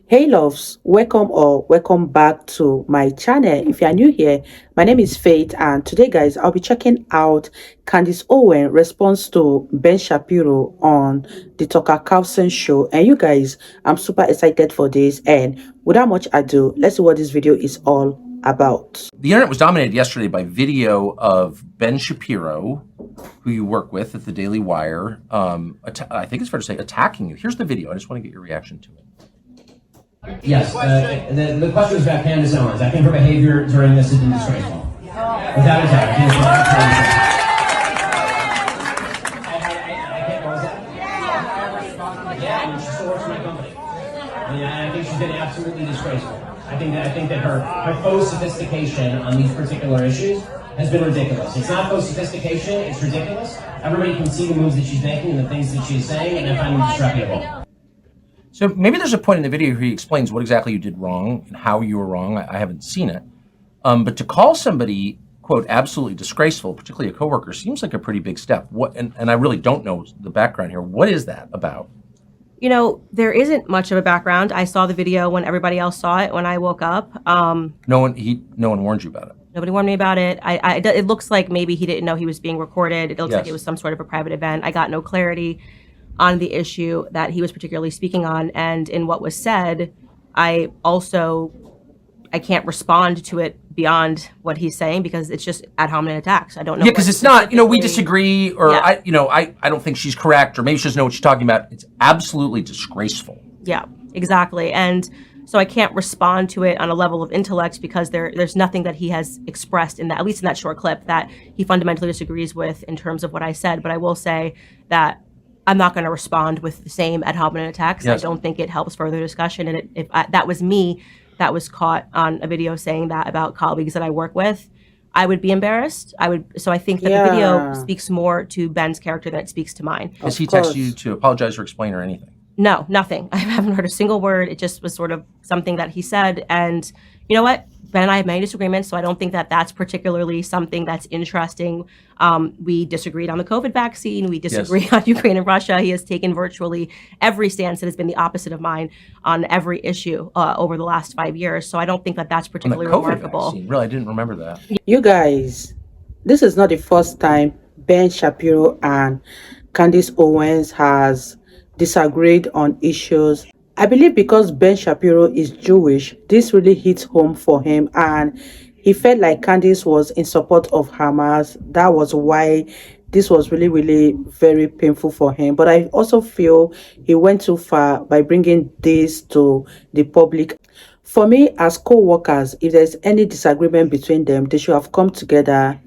Hey loves, welcome or welcome back to my channel. If you are new here, my name is Faith, and today guys I'll be checking out Candace Owens response to Ben Shapiro on the Tucker Carlson show. And you guys, I'm super excited for this, and without much ado, let's see what this video is all about. The internet was dominated yesterday by video of Ben Shapiro, who you work with at the Daily Wire, I think it's fair to say, attacking you. Here's the video. I just want to get your reaction to it. Yes, the question was about Candace Owens. I think her behavior during this has been disgraceful. Without a doubt. I can't cause that. Yeah, I mean, she still works for my company. I think she's been absolutely disgraceful. I think that her faux sophistication on these particular issues has been ridiculous. It's not faux sophistication, it's ridiculous. Everybody can see the moves that she's making and the things that she's saying, and I find them disreputable. So maybe there's a point in the video where he explains what exactly you did wrong and how you were wrong. I haven't seen it. But to call somebody, quote, absolutely disgraceful, particularly a coworker, seems like a pretty big step. And I really don't know the background here. What is that about? You know, there isn't much of a background. I saw the video when everybody else saw it when I woke up. No one warned you about it. Nobody warned me about it. It looks like maybe he didn't know he was being recorded. It looks Yes. like it was some sort of a private event. I got no clarity on the issue that he was particularly speaking on. And in what was said, I can't respond to it beyond what he's saying because it's just ad hominem attacks. I don't know. Yeah, because it's not, we disagree, or Yeah. I don't think she's correct, or maybe she doesn't know what she's talking about. It's absolutely disgraceful. Yeah, exactly. And so I can't respond to it on a level of intellect because there's nothing that he has expressed in that, at least in that short clip, that he fundamentally disagrees with in terms of what I said. But I will say that I'm not going to respond with the same ad hominem attacks. Yes. I don't think it helps further discussion. And if that was me that was caught on a video saying that about colleagues that I work with, I would be embarrassed. So I think that the video speaks more to Ben's character than it speaks to mine. Has he texted you to apologize or explain or anything? No, nothing. I haven't heard a single word. It just was sort of something that he said. And you know what? Ben and I have many disagreements, so I don't think that that's particularly something that's interesting. We disagreed on the COVID vaccine. We disagree on Ukraine and Russia. He has taken virtually every stance that has been the opposite of mine on every issue over the last 5 years. So I don't think that that's particularly On the COVID remarkable. vaccine. Really, I didn't remember that. You guys, this is not the first time Ben Shapiro and Candace Owens has disagreed on issues. I believe because Ben Shapiro is Jewish, this really hits home for him, and he felt like Candace was in support of Hamas. That was why this was really, really very painful for him. But I also feel he went too far by bringing this to the public. For me, as co-workers, if there's any disagreement between them, they should have come together.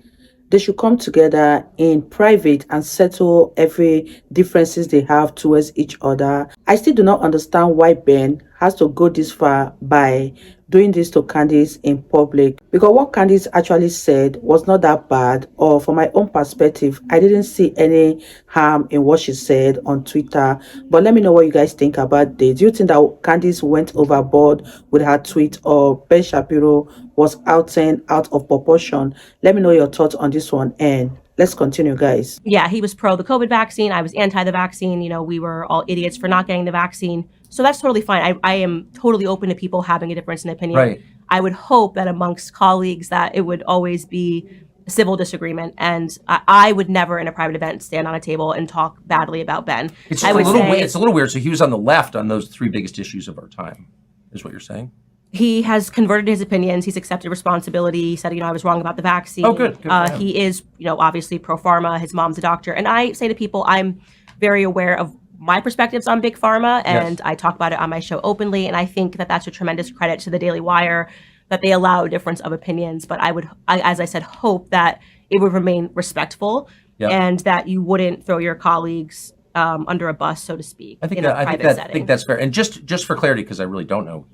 They should come together in private and settle every differences they have towards each other. I still do not understand why Ben has to go this far by doing this to Candace in public, because what Candace actually said was not that bad, or from my own perspective, I didn't see any harm in what she said on Twitter. But let me know what you guys think about this. Do you think that Candace went overboard with her tweet, or Ben Shapiro was out of proportion? Let me know your thoughts on this one, and let's continue, guys. Yeah, he was pro the COVID vaccine. I was anti the vaccine. We were all idiots for not getting the vaccine. So that's totally fine. I am totally open to people having a difference in opinion. Right. I would hope that amongst colleagues that it would always be a civil disagreement. And I would never in a private event stand on a table and talk badly about Ben. It's a little weird. So he was on the left on those three biggest issues of our time, is what you're saying? He has converted his opinions. He's accepted responsibility. He said, I was wrong about the vaccine. Oh, good. He is, obviously pro pharma. His mom's a doctor. And I say to people, I'm very aware of my perspectives on big pharma, and I talk about it on my show openly. And I think that that's a tremendous credit to the Daily Wire that they allow a difference of opinions. But I as I said, hope that it would remain respectful and that you wouldn't throw your colleagues under a bus, so to speak. I think that's fair. And just for clarity, because I really don't know,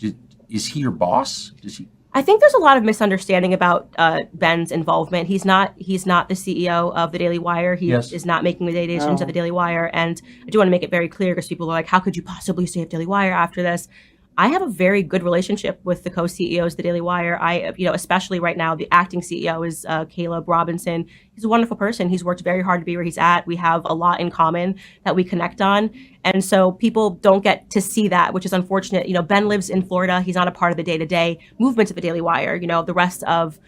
is he your boss? Does he? I think there's a lot of misunderstanding about Ben's involvement. He's not the CEO of the Daily Wire. He is not making the day-to-day decisions of the Daily Wire. And I do want to make it very clear because people are like, how could you possibly save Daily Wire after this? I have a very good relationship with the co-CEOs of the Daily Wire. Especially right now, the acting CEO is Caleb Robinson. He's a wonderful person. He's worked very hard to be where he's at. We have a lot in common that we connect on. And so people don't get to see that, which is unfortunate. Ben lives in Florida. He's not a part of the day-to-day movement of the Daily Wire. The rest of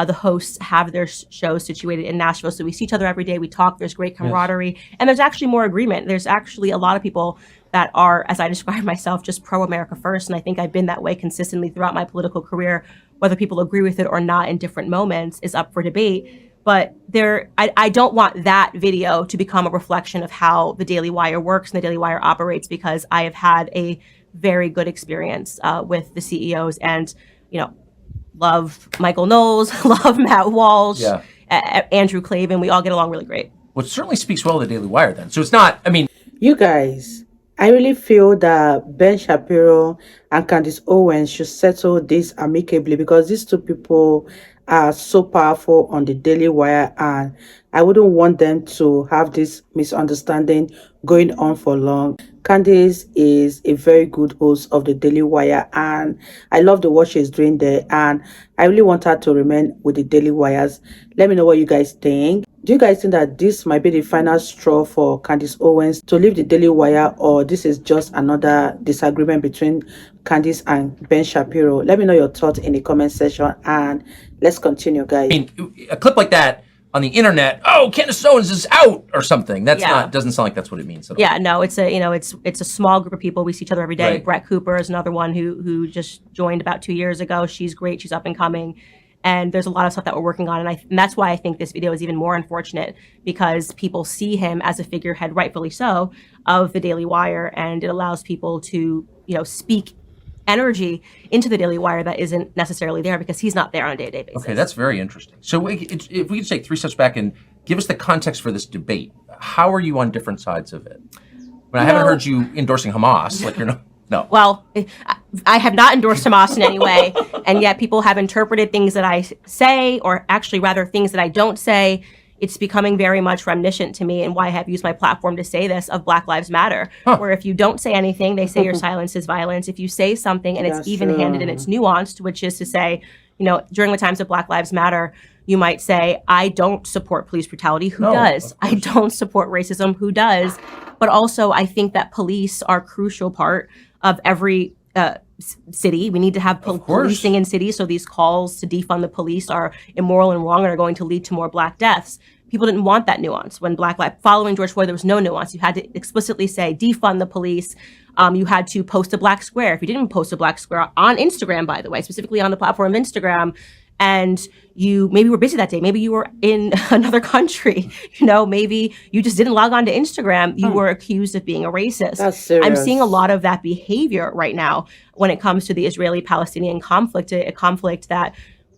the hosts have their shows situated in Nashville. So we see each other every day. We talk. There's great camaraderie. Yes. And there's actually more agreement. There's actually a lot of people that are, as I describe myself, just pro-America first. And I think I've been that way consistently throughout my political career. Whether people agree with it or not in different moments is up for debate. But I don't want that video to become a reflection of how the Daily Wire works and the Daily Wire operates, because I have had a very good experience with the CEOs, and, love Michael Knowles, love Matt Walsh, Andrew Klavan. We all get along really great. Well, it certainly speaks well of the Daily Wire then. So it's not, You guys, I really feel that Ben Shapiro and Candace Owens should settle this amicably, because these two people are so powerful on the Daily Wire, and I wouldn't want them to have this misunderstanding going on for long. Candace is a very good host of the Daily Wire, and I love the work she's doing there, and I really want her to remain with the Daily Wires. Let me know what you guys think. Do you guys think that this might be the final straw for Candace Owens to leave the Daily Wire, or this is just another disagreement between Candace and Ben Shapiro? Let me know your thoughts in the comment section, and let's continue, guys. A clip like that on the internet, Candace Owens is out or something. That's doesn't sound like that's what it means at all. Yeah, no, it's a small group of people. We see each other every day. Right. Brett Cooper is another one who just joined about 2 years ago. She's great. She's up and coming. And there's a lot of stuff that we're working on. And that's why I think this video is even more unfortunate, because people see him as a figurehead, rightfully so, of the Daily Wire. And it allows people to, speak energy into the Daily Wire that isn't necessarily there, because he's not there on a day-to-day basis. Okay, that's very interesting. So if we could take 3 steps back and give us the context for this debate, how are you on different sides of it? I haven't heard you endorsing Hamas, like you're not. No. Well, I have not endorsed Hamas in any way, and yet people have interpreted things that I say, or actually rather things that I don't say. It's becoming very much reminiscent to me, and why I have used my platform to say this, of Black Lives Matter, where if you don't say anything, they say your silence is violence. If you say something and it's even-handed and it's nuanced, which is to say, during the times of Black Lives Matter, you might say, I don't support police brutality. Who does? I don't support racism. Who does? But also, I think that police are a crucial part of every city. We need to have policing in cities. So these calls to defund the police are immoral and wrong and are going to lead to more Black deaths. People didn't want that nuance. When following George Floyd, there was no nuance. You had to explicitly say defund the police. You had to post a Black square. If you didn't post a Black square on Instagram, by the way, specifically on the platform of Instagram, and you maybe were busy that day, maybe you were in another country, maybe you just didn't log on to Instagram, you were accused of being a racist. That's serious. I'm seeing a lot of that behavior right now when it comes to the Israeli-Palestinian conflict, a conflict that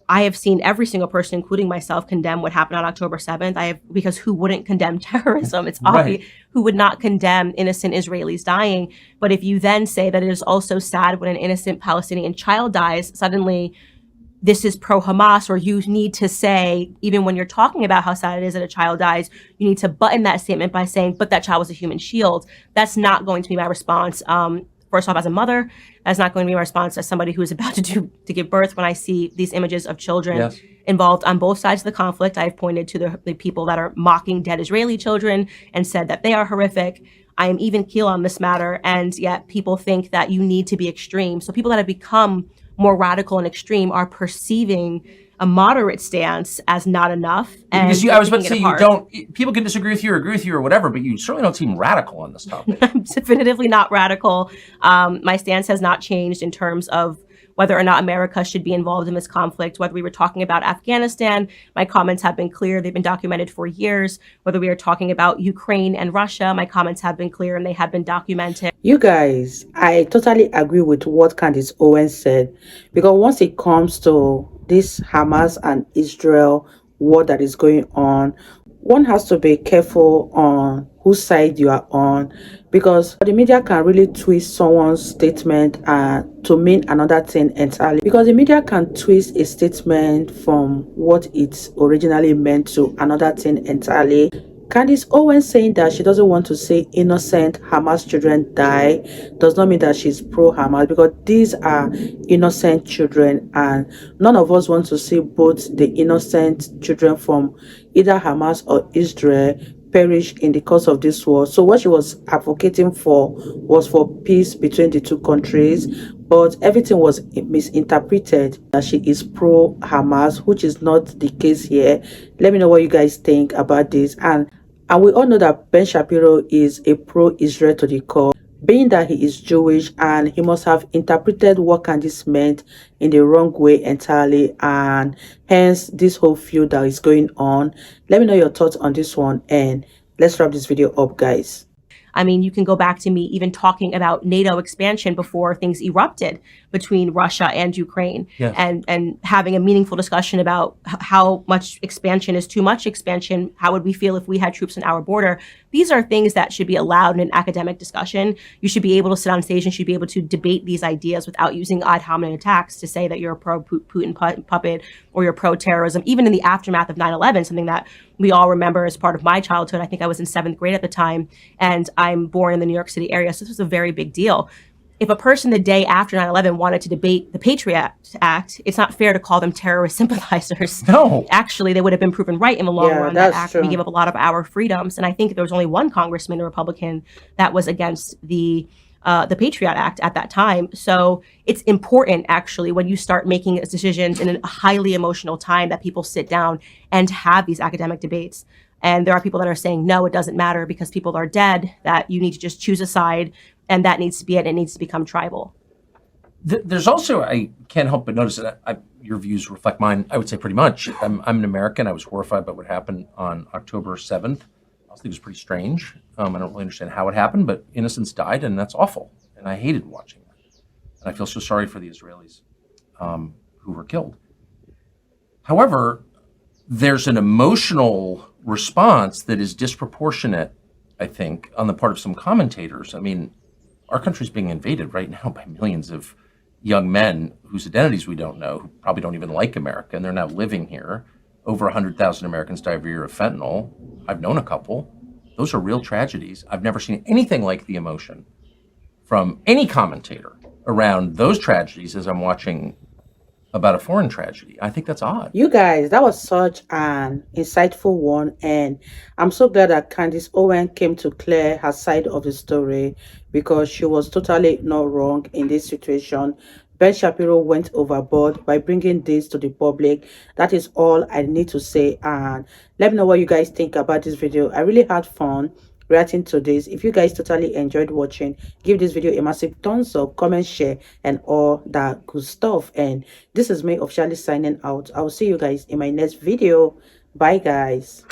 I have seen every single person, including myself, condemn what happened on October 7th. Because who wouldn't condemn terrorism? It's obvious. Who would not condemn innocent Israelis dying? But if you then say that it is also sad when an innocent Palestinian child dies, suddenly this is pro-Hamas, or you need to say, even when you're talking about how sad it is that a child dies, you need to button that statement by saying, but that child was a human shield. That's not going to be my response. First off, as a mother, that's not going to be my response as somebody who is about to give birth. When I see these images of children involved on both sides of the conflict, I've pointed to the people that are mocking dead Israeli children and said that they are horrific. I am even keel on this matter, and yet people think that you need to be extreme. So people that have become more radical and extreme are perceiving a moderate stance as not enough. And because I was about to say, people can disagree with you or agree with you or whatever, but you certainly don't seem radical on this topic. I'm definitively not radical. My stance has not changed in terms of whether or not America should be involved in this conflict. Whether we were talking about Afghanistan, my comments have been clear. They've been documented for years. Whether we are talking about Ukraine and Russia, my comments have been clear and they have been documented. You guys, I totally agree with what Candace Owens said, because once it comes to this Hamas and Israel war that is going on, one has to be careful on whose side you are on, because the media can really twist someone's statement to mean another thing entirely, because the media can twist a statement from what it originally meant to another thing entirely. Candace Owens saying that she doesn't want to see innocent Hamas children die does not mean that she's pro-Hamas, because these are innocent children and none of us want to see both the innocent children from either Hamas or Israel perish in the course of this war. So what she was advocating for was for peace between the two countries, but everything was misinterpreted that she is pro-Hamas, which is not the case here. Let me know what you guys think about this. And we all know that Ben Shapiro is a pro-Israel to the core, being that he is Jewish, and he must have interpreted what Candace meant in the wrong way entirely, and hence this whole feud that is going on. Let me know your thoughts on this one, and let's wrap this video up, guys. I mean, you can go back to me even talking about NATO expansion before things erupted between Russia and Ukraine, Yes. and having a meaningful discussion about how much expansion is too much expansion. How would we feel if we had troops on our border? These are things that should be allowed in an academic discussion. You should be able to sit on stage and should be able to debate these ideas without using ad hominem attacks to say that you're a pro-Putin puppet or you're pro-terrorism. Even in the aftermath of 9/11, something that we all remember as part of my childhood. I think I was in 7th grade at the time, and I'm born in the New York City area, so this was a very big deal. If a person the day after 9/11 wanted to debate the Patriot Act, it's not fair to call them terrorist sympathizers. No. Actually, they would have been proven right in the long run. That that's act, true. we give up a lot of our freedoms. And I think there was only one congressman, a Republican, that was against the Patriot Act at that time. So it's important, actually, when you start making decisions in a highly emotional time, that people sit down and have these academic debates. And there are people that are saying, no, it doesn't matter because people are dead, that you need to just choose a side, and that needs to be it. It needs to become tribal. There's also, I can't help but notice that your views reflect mine, I would say pretty much. I'm an American. I was horrified by what happened on October 7th. I think it was pretty strange. I don't really understand how it happened, but innocents died, and that's awful. And I hated watching that. And I feel so sorry for the Israelis who were killed. However, there's an emotional response that is disproportionate, I think, on the part of some commentators. I mean, our country's being invaded right now by millions of young men whose identities we don't know, who probably don't even like America, and they're now living here. Over 100,000 Americans die every year of fentanyl. I've known a couple. Those are real tragedies. I've never seen anything like the emotion from any commentator around those tragedies as I'm watching about a foreign tragedy. I think that's odd. You guys, that was such an insightful one, and I'm so glad that Candace Owen came to clear her side of the story, because she was totally not wrong in this situation. Ben Shapiro went overboard by bringing this to the public. That is all I need to say, and let me know what you guys think about this video. I really had fun reacting to this. If you guys totally enjoyed watching, give this video a massive thumbs up, comment, share, and all that good stuff. And this is me officially signing out. I will see you guys in my next video. Bye, guys.